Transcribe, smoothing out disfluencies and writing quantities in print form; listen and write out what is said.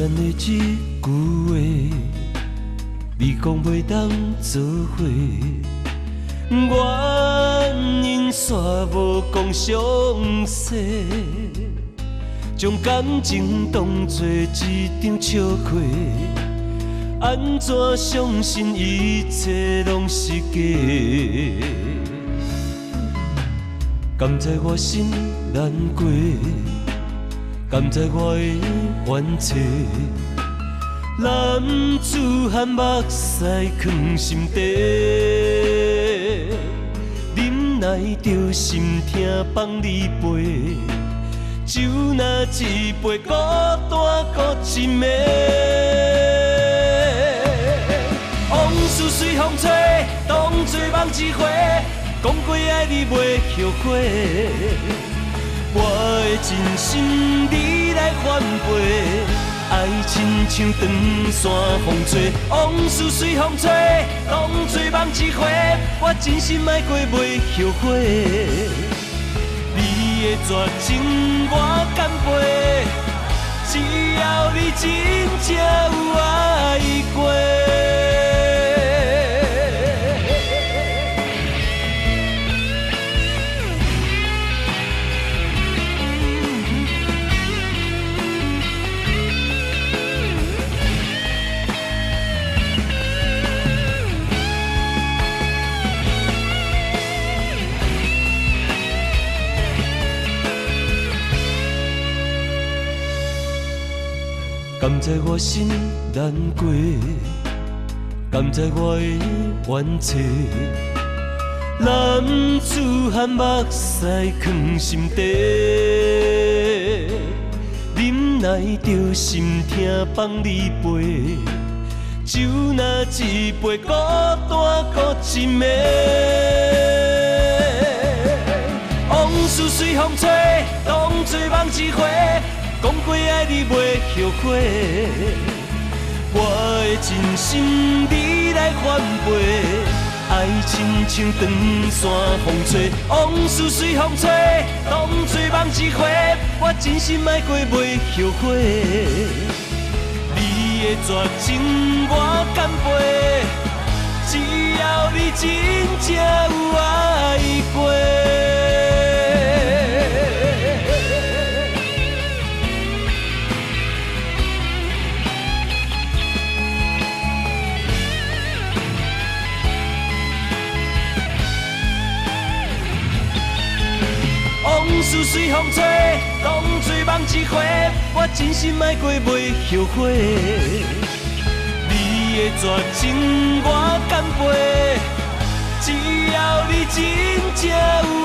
单的一句话，你讲袂当做伙，原因煞无讲详细，将感情当作一场笑话，安怎相信一切拢是假？甘在我心难过，甘在我的冤错，男子汉目屎藏心底，忍耐着心痛放你飞，酒若一杯孤单孤一暝，往事随风吹，当作梦一回。讲过爱你袂后悔，我的真心你来反背，爱亲像长线风吹，往事随风吹，当作梦一回，我真心爱过袂后悔，你的绝情我甘陪，只要你真正有爱过。甘在我心难过，甘在我的冤错，男子汉目屎藏心底，忍耐着心痛放你飞，酒若一杯孤单孤一暝，往事随风吹，当作梦一回。讲过爱你袂后悔，我的真心你来反背，爱亲像长线风吹，往事随风吹，当作梦一回，我真心爱过袂后悔，你的绝情我甘陪，只要你真正有爱过。往事随风吹，当作梦一回，我真心爱过袂后悔，你的绝情我甘陪，只要你真正有